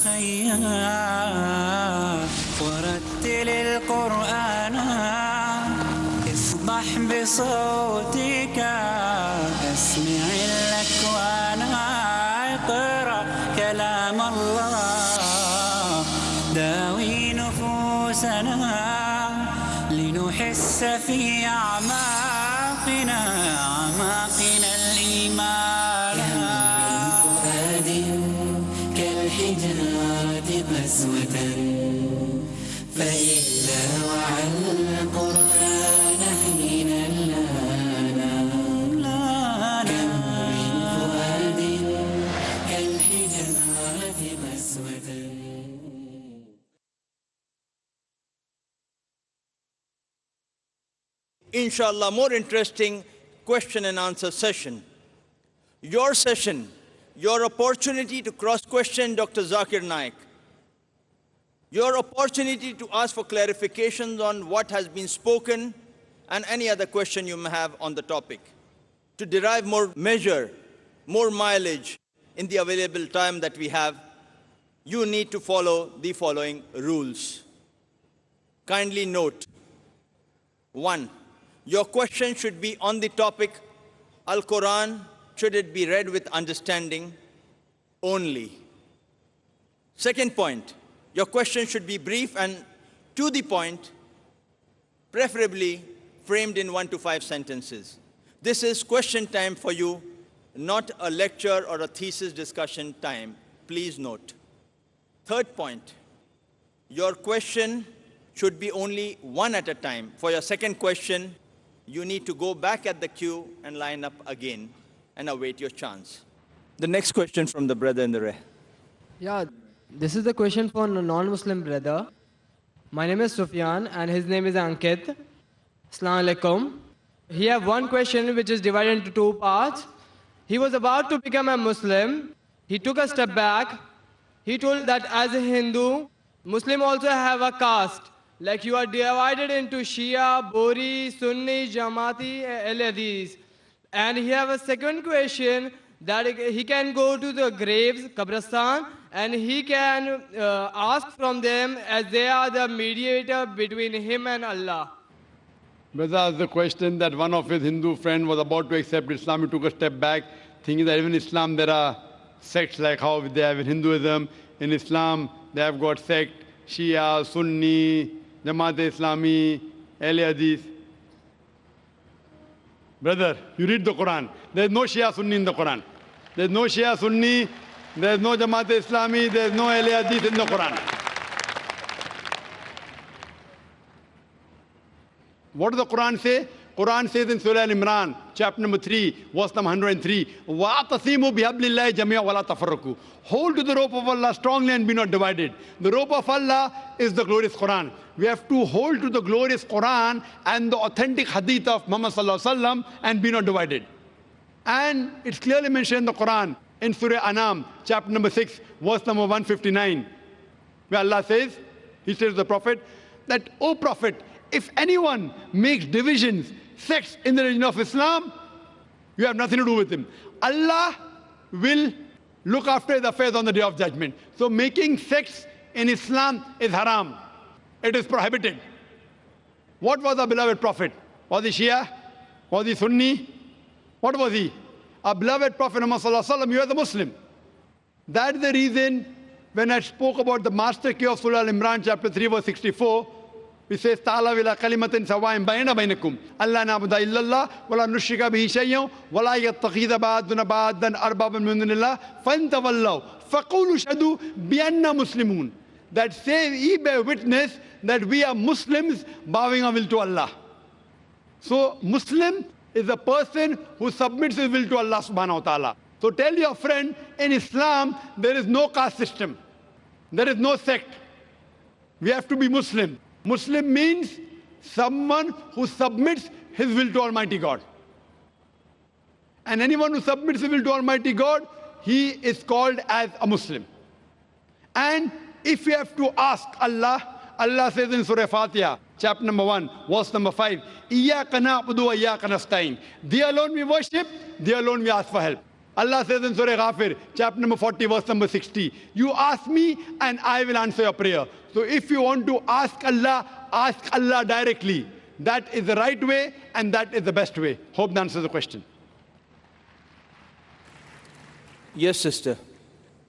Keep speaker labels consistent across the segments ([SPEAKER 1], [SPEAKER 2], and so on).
[SPEAKER 1] خيام ورتل القرآن اصبح بصوتك اسمع الأكوان اقرأ كلام الله داوي نفوسنا لنحس في أعماقنا الإيمان فؤاد كالحجارة قسوة فإلا وعى القرآن حين لانا كم من فؤاد كالحجارة قسوة.
[SPEAKER 2] Inshallah, more interesting question and answer session. Your session, your opportunity to cross-question Dr. Zakir Naik. Your opportunity to ask for clarifications on what has been spoken and any other question you may have on the topic. To derive more measure, more mileage in the available time that we have, you need to follow the following rules. Kindly note. 1. Your question should be on the topic, Al-Quran, should it be read with understanding only? Second point, your question should be brief and to the point, preferably framed in 1 to 5 sentences. This is question time for you, not a lecture or a thesis discussion time. Please note. Third point, your question should be only one at a time. For your second question, you need to go back at the queue and line up again and await your chance. The next question from the brother in the rear.
[SPEAKER 3] Yeah, this is the question for a non-Muslim brother. My name is Sufyan and his name is Ankit. Assalamu alaikum. He have one question which is divided into 2 parts. He was about to become a Muslim. He took a step back. He told that as a Hindu, Muslim also have a caste. Like you are divided into Shia, Bori, Sunni, Jamati, Ahladis. And he have a second question that he can go to the graves, Qabristan, and he can ask from them as they are the mediator between him and Allah.
[SPEAKER 4] Brother asked the question that one of his Hindu friend was about to accept Islam. He took a step back, thinking that even in Islam there are sects like how they have in Hinduism. In Islam, they have got sect, Shia, Sunni, Jamaat Islami, Ahl Hadith. Brother, you read the Quran. There is no Shia Sunni in the Quran. There is no Shia Sunni, there is no Jamaat Islami, there is no Ahl Hadith in the Quran. What does the Quran say? Quran says in Surah Al-Imran, chapter number 3, verse number 103, وَاعْتَصِمُوا بِحَبْلِ اللَّهِ جَمِيعًا وَلَا تَفَرَّقُوا. Hold to the rope of Allah strongly and be not divided. The rope of Allah is the glorious Quran. We have to hold to the glorious Quran and the authentic hadith of Muhammad sallallahu alaihi wasallam and be not divided. And it's clearly mentioned in the Quran, in Surah Anam, chapter number 6, verse number 159, where Allah says, He says to the Prophet, that, O Prophet, if anyone makes divisions, sects in the religion of Islam, you have nothing to do with him. Allah will look after his affairs on the day of judgment. So making sects in Islam is haram. It is prohibited. What was our beloved Prophet? Was he Shia? Was he Sunni? What was he? Our beloved Prophet Muhammad sallallahu alaihi wasallam, you are the Muslim. That is the reason when I spoke about the master key of Surah Al-Imran, chapter 3, verse 64, it says, Ta'ala ila kalimatin sawa'in bayna baynakum. Allah na'budu illallah, wa la nushrika bihi shay'an, wa la yattakhidha ba'duna ba'dan arbaban min dunillah, fantawallaw, faqulu shahadu bi anna muslimun. That says, ye bear witness that we are Muslims bowing our will to Allah. So, Muslim is a person who submits his will to Allah subhanahu wa ta'ala. So tell your friend, in Islam, there is no caste system. There is no sect. We have to be Muslim. Muslim means someone who submits his will to Almighty God. And anyone who submits his will to Almighty God, he is called as a Muslim. And if we have to ask Allah, Allah says in Surah Fatiha, chapter number 1, verse number 5, Iyyaka na'budu wa iyyaka nasta'in. Thee alone we worship, thee alone we ask for help. Allah says in Surah Ghafir, chapter number 40, verse number 60, you ask me and I will answer your prayer. So if you want to ask Allah directly. That is the right way and that is the best way. Hope that answers the question.
[SPEAKER 2] Yes, sister.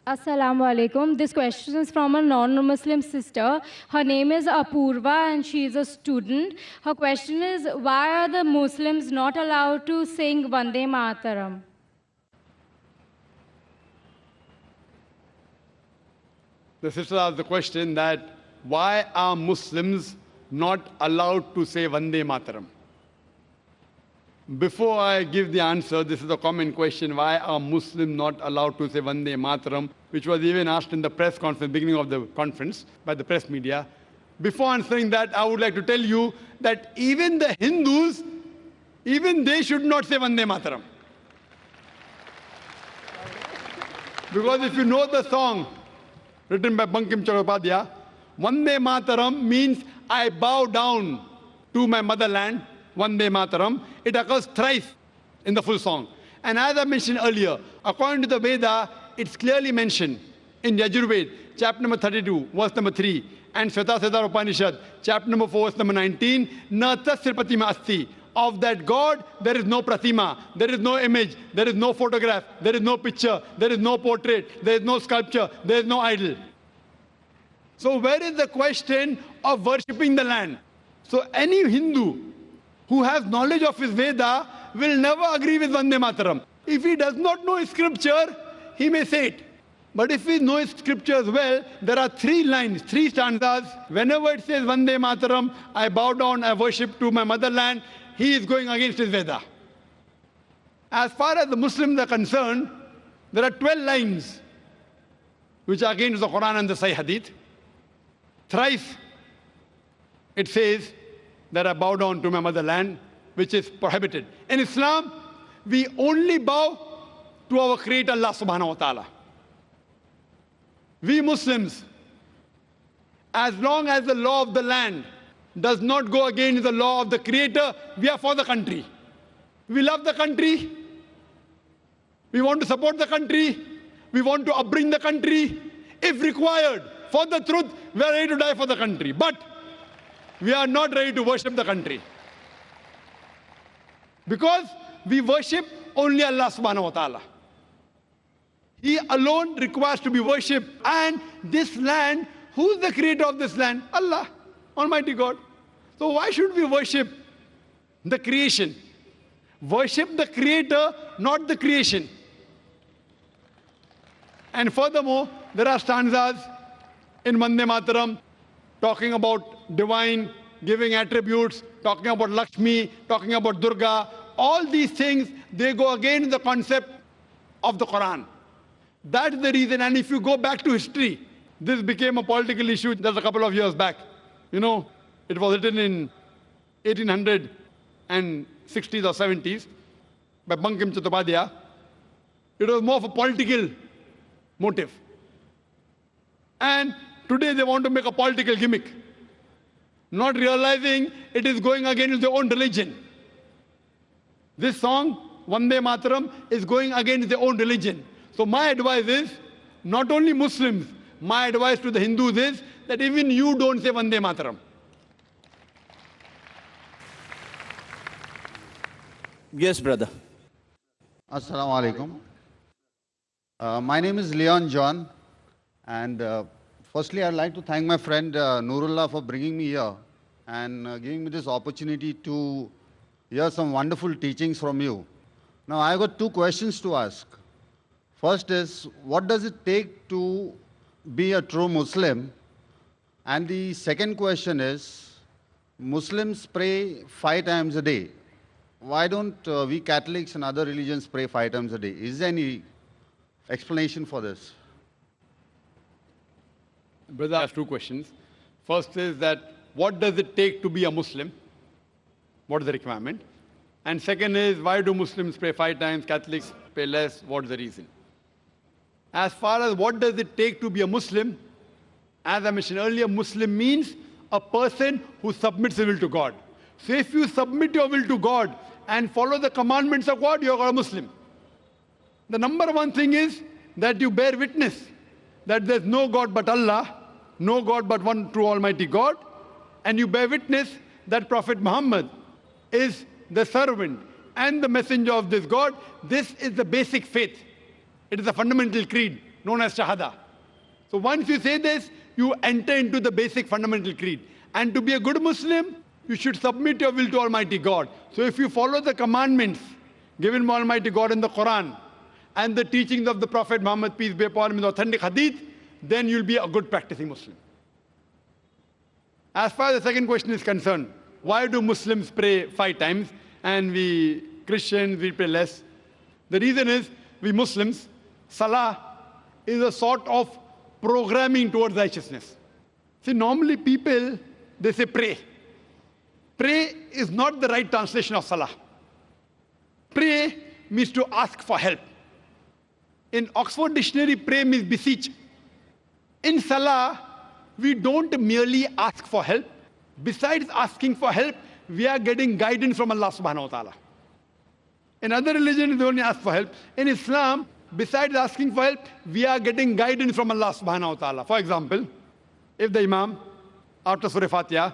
[SPEAKER 5] Assalamu alaikum. This question is from a non-Muslim sister. Her name is Apurva and she is a student. Her question is, why are the Muslims not allowed to sing Vande Mataram?
[SPEAKER 4] The sister asked the question that why are Muslims not allowed to say Vande Mataram? Before I give the answer, this is a common question, why are Muslims not allowed to say Vande Mataram, which was even asked in the press conference, beginning of the conference, by the press media. Before answering that, I would like to tell you that even the Hindus, even they should not say Vande Mataram. Because if you know the song written by Bankim Chattopadhyay, Vande Mataram means I bow down to my motherland, Vande Mataram. It occurs thrice in the full song. And as I mentioned earlier, according to the Veda, it's clearly mentioned in Yajurved, chapter number 32, verse number 3, and Svetasvatar Upanishad, chapter number 4, verse number 19, Na tasya pratima asti. Of that God, there is no pratima, there is no image, there is no photograph, there is no picture, there is no portrait, there is no sculpture, there is no idol. So where is the question of worshipping the land? So any Hindu who has knowledge of his Veda will never agree with Vande Mataram. If he does not know his scripture, he may say it. But if he knows scriptures well, there are 3 lines, 3 stanzas. Whenever it says Vande Mataram, I bow down, I worship to my motherland, he is going against his Veda. As far as the Muslims are concerned, there are 12 lines which are against the Quran and the Sahih Hadith. Thrice it says that I bow down to my motherland, which is prohibited. In Islam, we only bow to our Creator Allah subhanahu wa ta'ala. We Muslims, as long as the law of the land does not go against the law of the Creator, we are for the country. We love the country. We want to support the country. We want to upbring the country. If required, for the truth, we are ready to die for the country. But we are not ready to worship the country. Because we worship only Allah subhanahu wa ta'ala. He alone requires to be worshipped. And this land, who is the creator of this land? Allah, Almighty God. So why should we worship the creation? Worship the creator, not the creation. And furthermore, there are stanzas in Vande Mataram talking about divine, giving attributes, talking about Lakshmi, talking about Durga. All these things, they go against the concept of the Quran. That's the reason. And if you go back to history, this became a political issue just a couple of years back. You know, it was written in 1860s or 70s by Bankim Chattopadhyay. It was more of a political motive. And today they want to make a political gimmick, not realizing it is going against their own religion. This song, Vande Mataram, is going against their own religion. So my advice is, not only Muslims, my advice to the Hindus is that even you don't say Vande Mataram.
[SPEAKER 2] Yes, brother.
[SPEAKER 6] Assalamu alaikum. My name is Leon John, and firstly I'd like to thank my friend Nurullah for bringing me here and giving me this opportunity to hear some wonderful teachings from you. Now I've got 2 questions to ask. First is, what does it take to be a true Muslim? And the second question is, Muslims pray 5 times a day. Why don't we Catholics and other religions pray 5 times a day? Is there any explanation for this?
[SPEAKER 4] Brother asked 2 questions. First is that, what does it take to be a Muslim? What is the requirement? And second is, why do Muslims pray 5 times, Catholics pray less? What is the reason? As far as what does it take to be a Muslim, as I mentioned earlier, Muslim means a person who submits his will to God. So if you submit your will to God and follow the commandments of God, you are a Muslim. The number one thing is that you bear witness that there's no God but Allah, no God but one true Almighty God, and you bear witness that Prophet Muhammad is the servant and the messenger of this God. This is the basic faith. It is a fundamental creed known as Shahada. So once you say this, you enter into the basic fundamental creed. And to be a good Muslim, you should submit your will to Almighty God. So if you follow the commandments given by Almighty God in the Quran and the teachings of the Prophet Muhammad, peace be upon him, in the authentic hadith, then you'll be a good practicing Muslim. As far as the second question is concerned, why do Muslims pray 5 times and we Christians, we pray less? The reason is, we Muslims, Salah is a sort of programming towards righteousness. See, normally people, they say pray. Pray is not the right translation of Salah. Pray means to ask for help. In Oxford Dictionary, pray means beseech. In Salah, we don't merely ask for help. Besides asking for help, we are getting guidance from Allah subhanahu wa ta'ala. In other religions, they only ask for help. In Islam, besides asking for help, we are getting guidance from Allah subhanahu wa ta'ala. For example, if the Imam, after Surah Fatiha,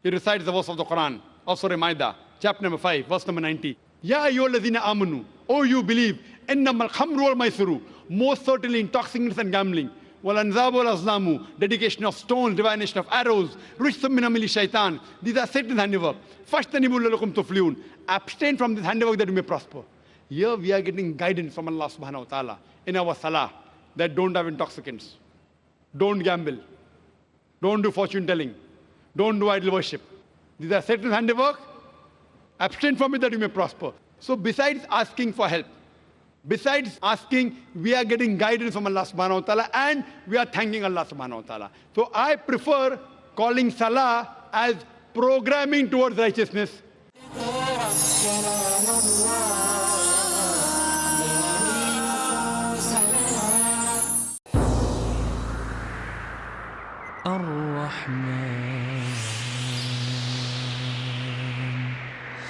[SPEAKER 4] he recites the verse of the Quran, of Surah Maida, chapter number 5, verse number 90. Ya ayyuhallazina amanu, O you believe, innamal khamru wal maisuru, most certainly intoxicants and gambling, wal anzabu wal azlamu, dedication of stones, divination of arrows, rijsum min amali shaitan. These are Satan's handiwork. Fashtanibu lalakum tuflihun. Abstain from this handiwork that you may prosper. Here we are getting guidance from Allah subhanahu wa ta'ala in our salah that don't have intoxicants, don't gamble, don't do fortune telling, don't do idol worship. These are Satan's handiwork. Abstain from it that you may prosper. So besides asking for help, besides asking, we are getting guidance from Allah subhanahu wa ta'ala and we are thanking Allah subhanahu wa ta'ala. So I prefer calling salah as programming towards righteousness.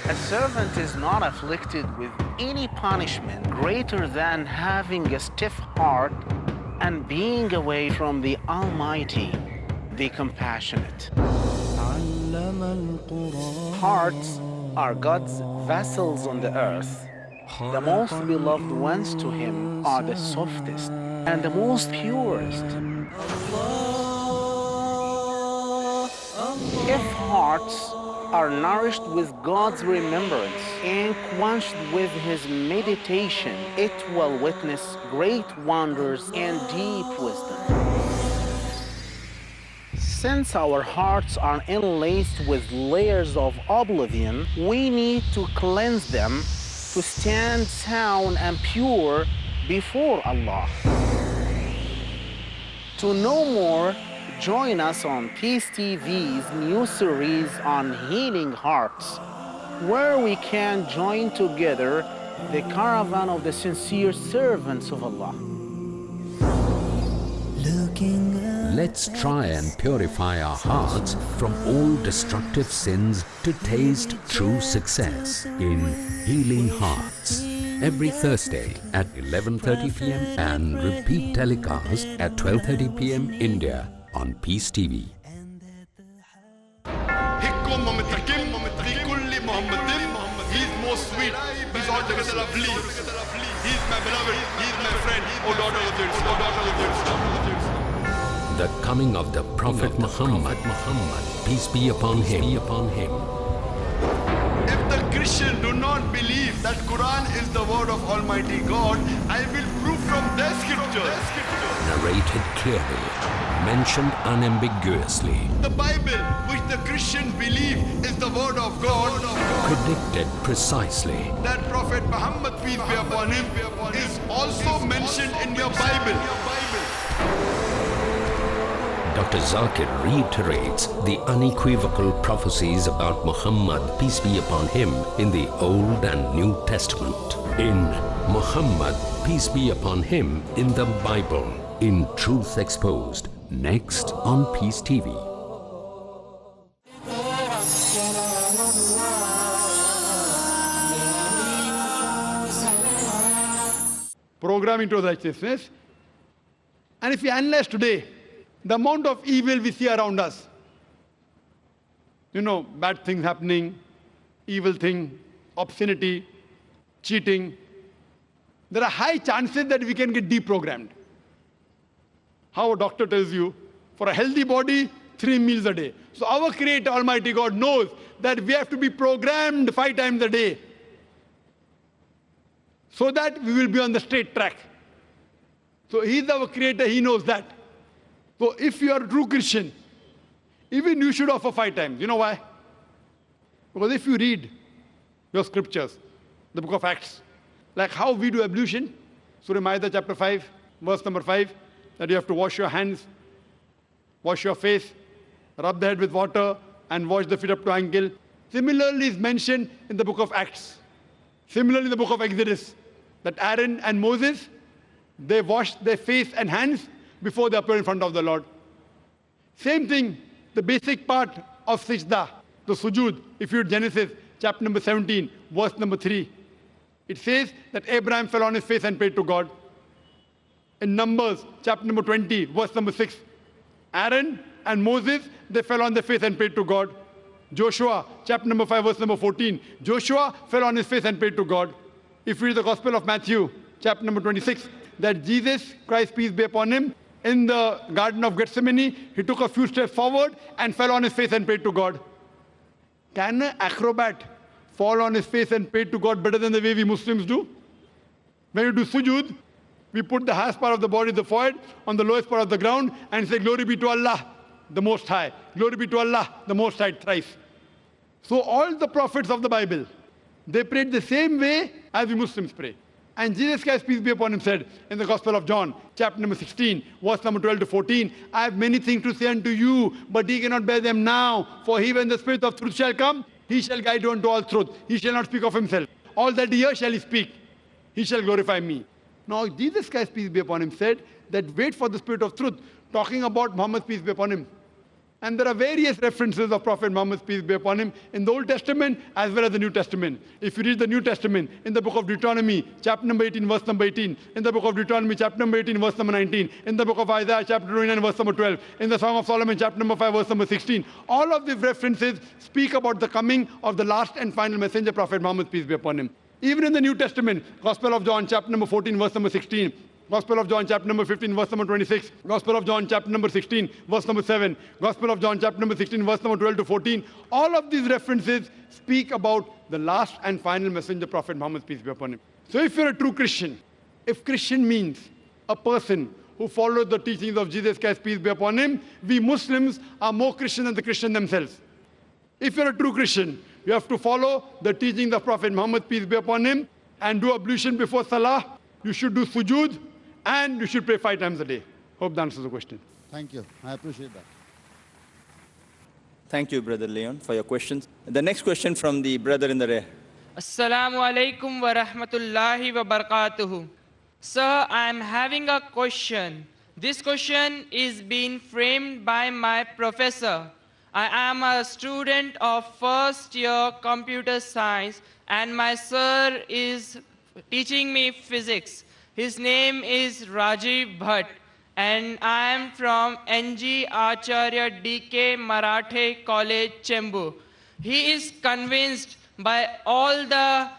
[SPEAKER 7] A servant is not afflicted with any punishment greater than having a stiff heart and being away from the Almighty, the Compassionate. Hearts are God's vessels on the earth. The most beloved ones to Him are the softest and the most purest. If hearts are nourished with God's remembrance and quenched with His meditation, it will witness great wonders and deep wisdom. Since our hearts are enlaced with layers of oblivion, we need to cleanse them to stand sound and pure before Allah. To know more, join us on Peace TV's new series on healing hearts, where we can join together the caravan of the sincere servants of Allah.
[SPEAKER 8] Let's try and purify our hearts from all destructive sins to taste true success in Healing Hearts. Every Thursday at 11:30 p.m. and repeat telecast at 12:30 p.m. India on Peace TV.
[SPEAKER 4] He's most sweet. He's altogether lovely. He's my beloved. He's my friend. Oh daughter of this. Oh daughter of this.
[SPEAKER 8] The coming of the Prophet Muhammad, peace be upon him.
[SPEAKER 4] If the Christians do not believe that Quran is the word of Almighty God, I will prove from their scripture.
[SPEAKER 8] Narrated clearly, mentioned unambiguously.
[SPEAKER 4] The Bible, which the Christians believe is the word of God,
[SPEAKER 8] Predicted precisely.
[SPEAKER 4] that Prophet Muhammad, peace be upon him, is also mentioned in your Bible.
[SPEAKER 8] Dr. Zakir reiterates the unequivocal prophecies about Muhammad, peace be upon him, in the Old and New Testament. In Muhammad, peace be upon him, in the Bible, in Truth Exposed. Next on Peace TV.
[SPEAKER 4] programming towards righteousness. And if we analyze today, the amount of evil we see around us, bad things happening, evil thing, obscenity, cheating, there are high chances that we can get deprogrammed. How a doctor tells you, for a healthy body, 3 meals a day. So our Creator, Almighty God, knows that we have to be programmed 5 times a day so that we will be on the straight track. So He's our Creator, He knows that. So if you are a true Christian, even you should offer 5 times. You know why? Because if you read your scriptures, the book of Acts, like how we do ablution, Surah Ma'idah chapter 5, verse number 5, that you have to wash your hands, wash your face, rub the head with water, and wash the feet up to ankle. Similarly is mentioned in the book of Acts. Similarly in the book of Exodus, that Aaron and Moses, they washed their face and hands before they appeared in front of the Lord. Same thing, the basic part of Sajda, the sujood, if you read Genesis chapter number 17, verse number 3. It says that Abraham fell on his face and prayed to God. In Numbers chapter number 20, verse number 6, Aaron and Moses, they fell on their face and prayed to God. Joshua chapter number 5, verse number 14, Joshua fell on his face and prayed to God. If you read the Gospel of Matthew chapter number 26, that Jesus Christ, peace be upon him, in the Garden of Gethsemane, he took a few steps forward and fell on his face and prayed to God. Can an acrobat fall on his face and pray to God better than the way we Muslims do? When you do sujood, we put the highest part of the body, the forehead, on the lowest part of the ground and say, glory be to Allah, the Most High. Glory be to Allah, the Most High, thrice. So all the prophets of the Bible, they prayed the same way as we Muslims pray. And Jesus Christ, peace be upon him, said in the Gospel of John, chapter number 16, verse number 12 to 14, I have many things to say unto you, but ye cannot bear them now. For he, when the Spirit of truth shall come, he shall guide you unto all truth. He shall not speak of himself. All that he hears shall he speak. He shall glorify me. Now, Jesus Christ, peace be upon him, said that wait for the Spirit of truth, talking about Muhammad, peace be upon him. And there are various references of Prophet Muhammad, peace be upon him, in the Old Testament as well as the New Testament. If you read the New Testament, in the book of Deuteronomy, chapter number 18, verse number 18, in the book of Deuteronomy, chapter number 18, verse number 19, in the book of Isaiah, chapter 29, verse number 12, in the Song of Solomon, chapter number 5, verse number 16, all of these references speak about the coming of the last and final messenger, Prophet Muhammad, peace be upon him. Even in the New Testament, Gospel of John, chapter number 14, verse number 16, Gospel of John, chapter number 15, verse number 26, Gospel of John, chapter number 16, verse number 7, Gospel of John, chapter number 16, verse number 12 to 14, all of these references speak about the last and final messenger, Prophet Muhammad, peace be upon him. So if you're a true Christian, if Christian means a person who follows the teachings of Jesus Christ, peace be upon him, we Muslims are more Christian than the Christian themselves. If you're a true Christian, you have to follow the teachings of Prophet Muhammad, peace be upon him, and do ablution before Salah. You should do sujood, and you should pray 5 times a day. Hope that answers the question.
[SPEAKER 6] Thank you. I appreciate that.
[SPEAKER 2] Thank you, Brother Leon, for your questions. The next question from the brother in the rear.
[SPEAKER 9] Assalamu alaikum wa rahmatullahi wa barakatuhu. Sir, I am having a question. This question is being framed by my professor. I am a student of first year computer science and my sir is teaching me physics. His name is Rajiv Bhatt and I am from NG Acharya DK Marathe College, Chembur. He is convinced by all the,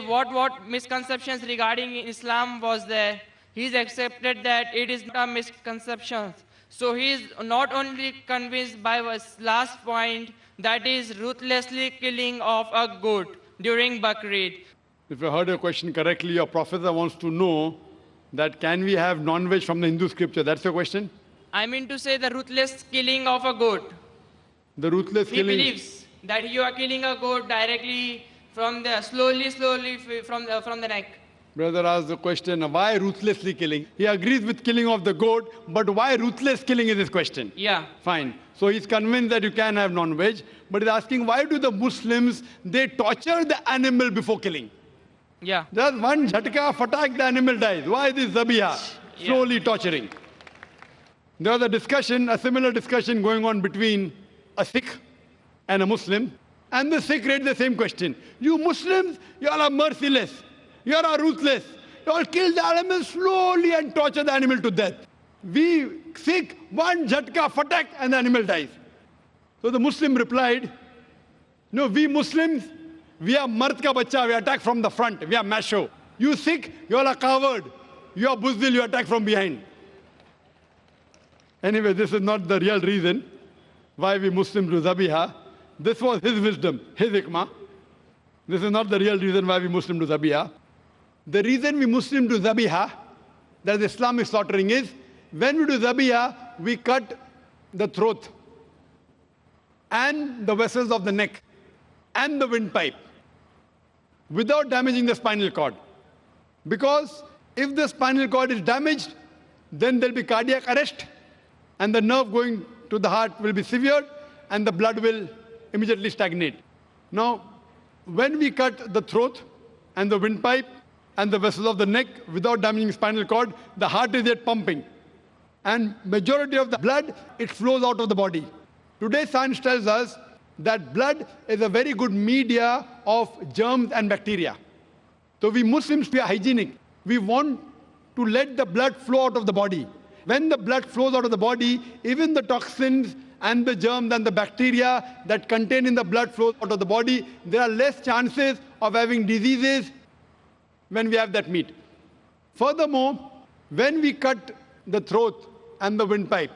[SPEAKER 9] what misconceptions regarding Islam was there. He's accepted that it is not a misconception. So he is not only convinced by his last point, that is ruthlessly killing of a goat during Bakrid.
[SPEAKER 4] If I heard your question correctly, your professor wants to know that can we have non-veg from the Hindu scripture? That's your question?
[SPEAKER 9] I mean to say the ruthless killing of a goat.
[SPEAKER 4] The ruthless killing.
[SPEAKER 9] He believes that you are killing a goat directly from the, slowly from the neck.
[SPEAKER 4] Brother asked the question, why ruthlessly killing? He agrees with killing of the goat, but why ruthless killing is his question?
[SPEAKER 9] Yeah.
[SPEAKER 4] Fine. So he's convinced that you can have non-veg, but he's asking why do the Muslims, they torture the animal before killing?
[SPEAKER 9] Yeah.
[SPEAKER 4] Just one jhatka, fatak, the animal dies. Why this zabiha? Slowly torturing. There was a discussion, a similar discussion going on between a Sikh and a Muslim, and the Sikh raised the same question. You Muslims, you all are merciless. You are ruthless. You'll kill the animal slowly and torture the animal to death. We Sikh, one jhatka, fatak, and the animal dies. So the Muslim replied, no, we Muslims, we are mard ka bacha, we attack from the front, we are masho. You Sikh, you all are coward. You are buzdil, you attack from behind. Anyway, this is not the real reason why we Muslims do zabiha. This was his wisdom, his hikmah. This is not the real reason why we Muslims do zabiha. The reason we Muslims do zabiha, that is Islamic slaughtering, is when we do zabiha, we cut the throat and the vessels of the neck and the windpipe without damaging the spinal cord. Because if the spinal cord is damaged, then there will be cardiac arrest and the nerve going to the heart will be severed and the blood will immediately stagnate. Now, when we cut the throat and the windpipe and the vessels of the neck without damaging spinal cord, the heart is yet pumping. And majority of the blood, it flows out of the body. Today, science tells us that blood is a very good media of germs and bacteria. So we Muslims, we are hygienic. We want to let the blood flow out of the body. When the blood flows out of the body, even the toxins and the germs and the bacteria that contain in the blood flows out of the body, there are less chances of having diseases when we have that meat. Furthermore, when we cut the throat and the windpipe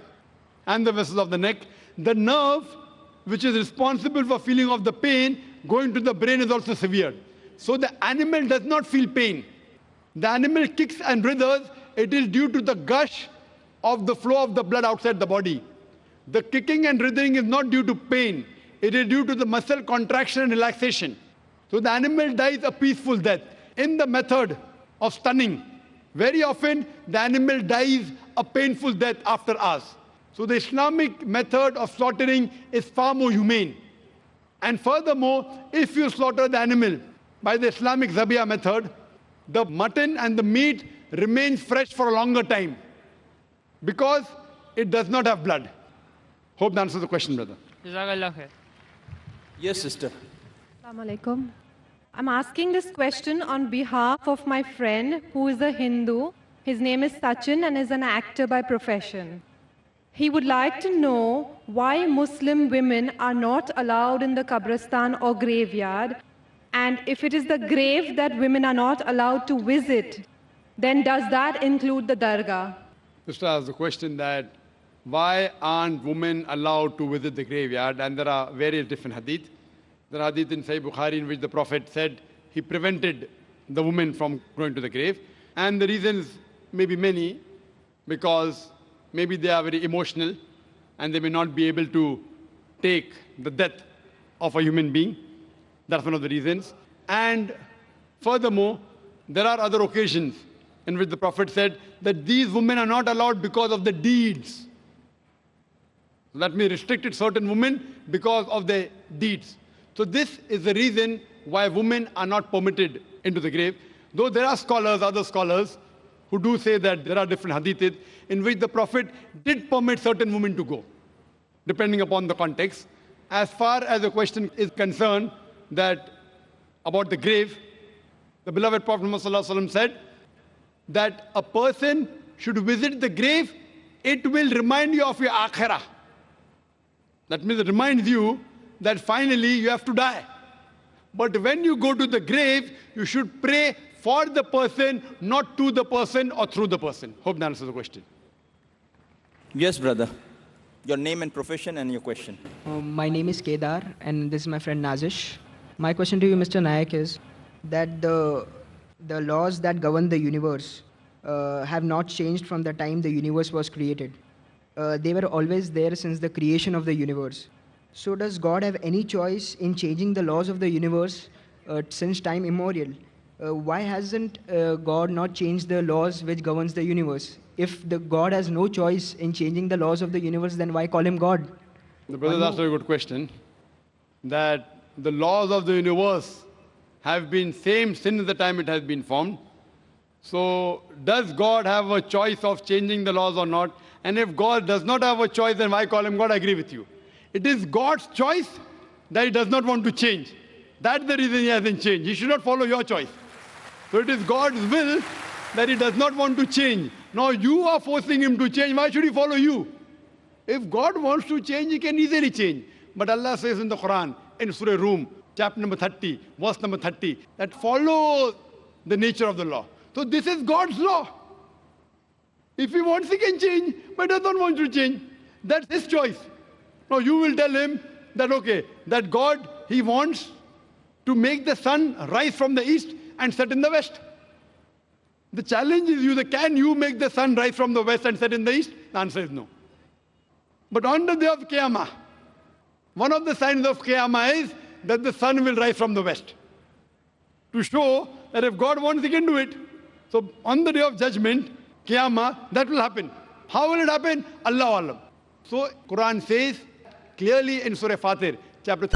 [SPEAKER 4] and the vessels of the neck, the nerve, which is responsible for feeling of the pain, going to the brain is also severed. So the animal does not feel pain. The animal kicks and writhers. It is due to the gush of the flow of the blood outside the body. The kicking and writhing is not due to pain. It is due to the muscle contraction and relaxation. So the animal dies a peaceful death. In the method of stunning, very often the animal dies a painful death after hours. So the Islamic method of slaughtering is far more humane. And furthermore, if you slaughter the animal by the Islamic Zabiyah method, the mutton and the meat remains fresh for a longer time because it does not have blood. Hope that answers the question, brother.
[SPEAKER 9] Jazakallah khair.
[SPEAKER 2] Yes, sister.
[SPEAKER 10] Assalamu alaikum. I'm asking this question on behalf of my friend who is a Hindu. His name is Sachin and is an actor by profession. He would like to know why Muslim women are not allowed in the Qabristan or graveyard, and if it is the grave that women are not allowed to visit, then does that include the dargah?
[SPEAKER 4] Sister asked the question that why aren't women allowed to visit the graveyard? And there are various different hadith. There are hadith in Sahih Bukhari in which the Prophet said he prevented the women from going to the grave. And the reasons may be many, because maybe they are very emotional and they may not be able to take the death of a human being. That's one of the reasons. And furthermore, there are other occasions in which the Prophet said that these women are not allowed because of the deeds. That may restrict certain women because of their deeds. So this is the reason why women are not permitted into the grave. Though there are scholars, other scholars, who do say that there are different hadiths in which the Prophet did permit certain women to go, depending upon the context. As far as the question is concerned that about the grave, the beloved Prophet Muhammad said that a person should visit the grave, it will remind you of your akhirah. That means it reminds you that finally you have to die. But when you go to the grave, you should pray for the person, not to the person or through the person. Hope that answers the question.
[SPEAKER 2] Yes, brother. Your name and profession and your question.
[SPEAKER 3] My name is Kedar and this is my friend Nazish. My question to you, Mr. Naik, is that the laws that govern the universe have not changed from the time the universe was created. They were always there since the creation of the universe. So does God have any choice in changing the laws of the universe since time immemorial? Why hasn't God not changed the laws which governs the universe? If the God has no choice in changing the laws of the universe, then why call him God?
[SPEAKER 4] The brother asked a very good question, that the laws of the universe have been same since the time it has been formed. So does God have a choice of changing the laws or not? And if God does not have a choice, then why call him God? I agree with you. It is God's choice that he does not want to change. That's the reason he hasn't changed. He should not follow your choice. So it is God's will that he does not want to change. Now you are forcing him to change. Why should he follow you? If God wants to change, he can easily change. But Allah says in the Quran, in Surah Rum, chapter number 30, verse number 30, that follow the nature of the law. So this is God's law. If he wants, he can change, but does not want to change. That's his choice. Now you will tell him that, okay, that God, he wants to make the sun rise from the east and set in the west. The challenge is can you make the sun rise from the west and set in the east? The answer is no. But on the day of Qiyamah, one of the signs of Qiyamah is that the sun will rise from the west. To show that if God wants, he can do it. So on the day of judgment, Qiyamah, that will happen. How will it happen? Allah Alam. So Quran says clearly in Surah Fatir, chapter